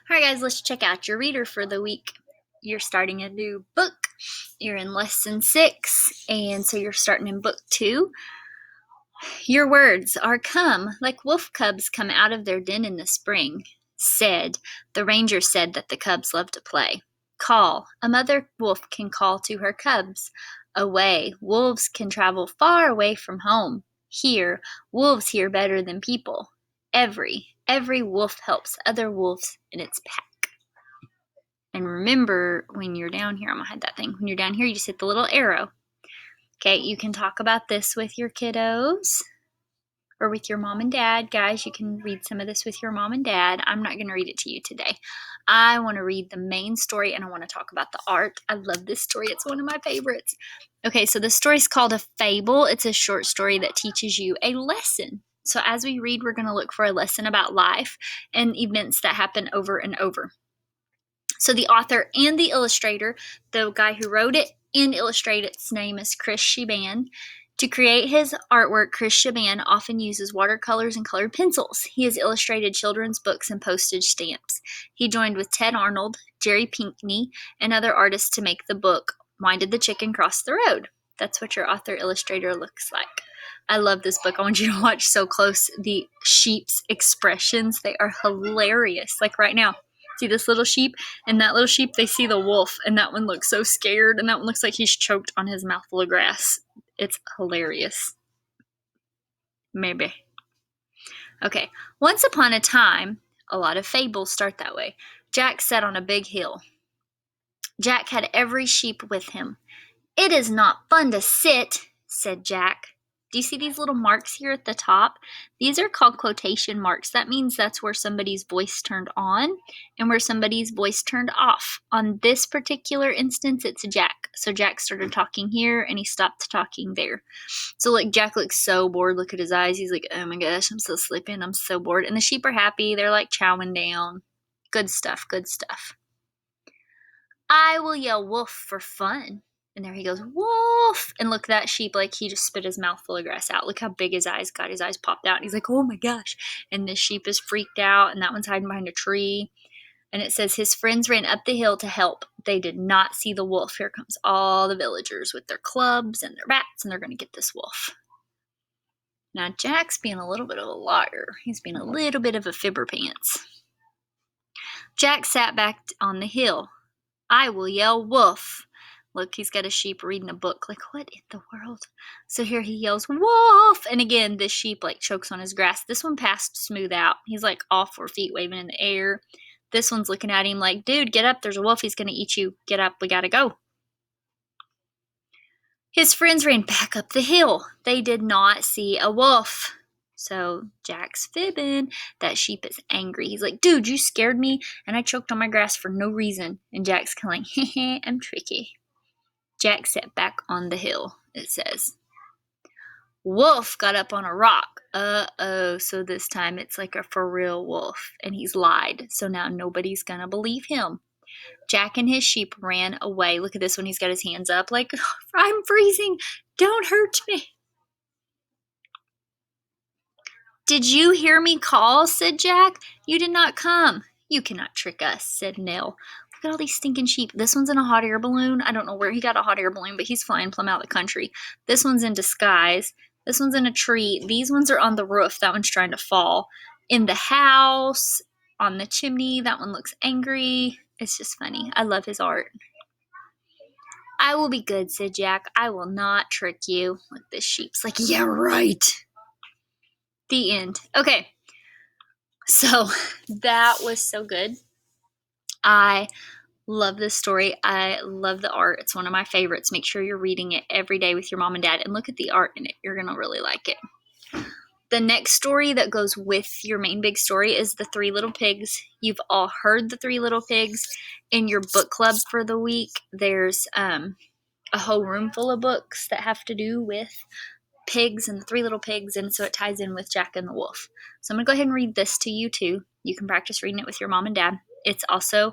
Alright guys, let's check out your reader for the week. You're starting a new book. You're in lesson 6, and so you're starting in book 2. Your words are come, like wolf cubs come out of their den in the spring. Said, the ranger said that the cubs love to play. Call, a mother wolf can call to her cubs. Away, wolves can travel far away from home. Here, wolves hear better than people. Every wolf helps other wolves in its pack. And remember, when you're down here, I'm going to hide that thing. When you're down here, you just hit the little arrow. Okay, you can talk about this with your kiddos or with your mom and dad. Guys, you can read some of this with your mom and dad. I'm not going to read it to you today. I want to read the main story, and I want to talk about the art. I love this story. It's one of my favorites. Okay, so the story's called A Fable. It's a short story that teaches you a lesson. So as we read, we're going to look for a lesson about life and events that happen over and over. So the author and the illustrator, the guy who wrote it and illustrated its name is Chris Shiban. To create his artwork, Chris Shiban often uses watercolors and colored pencils. He has illustrated children's books and postage stamps. He joined with Ted Arnold, Jerry Pinkney, and other artists to make the book Why Did the Chicken Cross the Road? That's what your author-illustrator looks like. I love this book. I want you to watch so close the sheep's expressions. They are hilarious. Like right now. See this little sheep? And that little sheep, they see the wolf, and that one looks so scared, and that one looks like he's choked on his mouthful of grass. It's hilarious. Maybe. Okay. Once upon a time, a lot of fables start that way. Jack sat on a big hill. Jack had every sheep with him. It is not fun to sit, said Jack. Do you see these little marks here at the top? These are called quotation marks. That means that's where somebody's voice turned on and where somebody's voice turned off. On this particular instance, it's Jack. So Jack started talking here and he stopped talking there. So like Jack looks so bored. Look at his eyes. He's like, oh my gosh, I'm so sleepy and I'm so bored. And the sheep are happy. They're like chowing down. Good stuff, good stuff. I will yell wolf for fun. And there he goes, wolf! And look, that sheep, like he just spit his mouth full of grass out. Look how big his eyes got. His eyes popped out. And he's like, oh my gosh. And this sheep is freaked out, and that one's hiding behind a tree. And it says his friends ran up the hill to help. They did not see the wolf. Here comes all the villagers with their clubs and their bats, and they're going to get this wolf. Now, Jack's being a little bit of a liar. He's being a little bit of a fibber pants. Jack sat back on the hill. I will yell wolf. Look, he's got a sheep reading a book. Like, what in the world? So here he yells, wolf! And again, this sheep, like, chokes on his grass. This one passed smooth out. He's, like, all 4 feet waving in the air. This one's looking at him like, dude, get up. There's a wolf. He's going to eat you. Get up. We got to go. His friends ran back up the hill. They did not see a wolf. So Jack's fibbing. That sheep is angry. He's like, dude, you scared me, and I choked on my grass for no reason. And Jack's kind of like, heh, I'm tricky. Jack sat back on the hill, it says. Wolf got up on a rock. Uh-oh, so this time it's like a for real wolf, and he's lied, so now nobody's gonna believe him. Jack and his sheep ran away. Look at this one, he's got his hands up like, I'm freezing, don't hurt me. Did you hear me call, said Jack. You did not come. You cannot trick us, said Nell. Look at all these stinking sheep. This one's in a hot air balloon. I don't know where he got a hot air balloon, but he's flying plumb out of the country. This one's in disguise. This one's in a tree. These ones are on the roof. That one's trying to fall. In the house, on the chimney, that one looks angry. It's just funny. I love his art. I will be good, said Jack. I will not trick you. Look, this sheep's like, yeah, right. The end. Okay. So that was so good. I love this story. I love the art. It's one of my favorites. Make sure you're reading it every day with your mom and dad and look at the art in it. You're going to really like it. The next story that goes with your main big story is The 3 Little Pigs. You've all heard The 3 Little Pigs. In your book club for the week, there's a whole room full of books that have to do with pigs and the 3 little pigs, and so it ties in with Jack and the Wolf. So I'm going to go ahead and read this to you too. You can practice reading it with your mom and dad. It's also,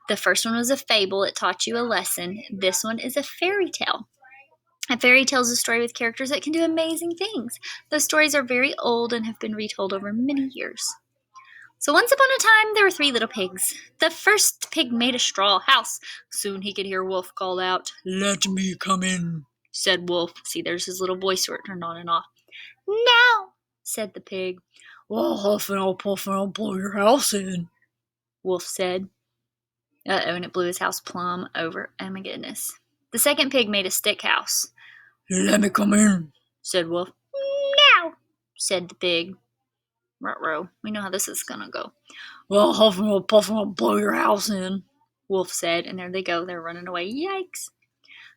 the first one was a fable. It taught you a lesson. This one is a fairy tale. A fairy tale is a story with characters that can do amazing things. Those stories are very old and have been retold over many years. So once upon a time, there were 3 little pigs. The first pig made a straw house. Soon he could hear Wolf call out, "Let me come in," said Wolf. See, there's his little voice where it turned on and off. "No," said the pig. "Well, huff and I'll puff and I'll blow your house in," Wolf said. Uh-oh, and it blew his house plumb over. Oh my goodness. The second pig made a stick house. "Let me come in," said Wolf. "No," said the pig. Ruh-roh, we know how this is gonna go. "Well, huff and I'll puff and I'll blow your house in," Wolf said, and there they go, they're running away. Yikes.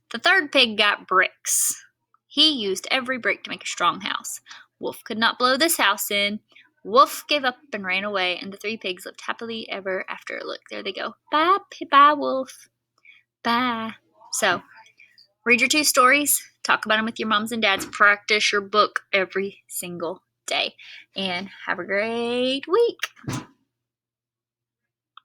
The third pig got bricks. He used every brick to make a strong house. Wolf could not blow this house in. Wolf gave up and ran away, and the 3 pigs lived happily ever after. Look, there they go. Bye, bye, Wolf. Bye. So, read your 2 stories, talk about them with your moms and dads, practice your book every single day, and have a great week.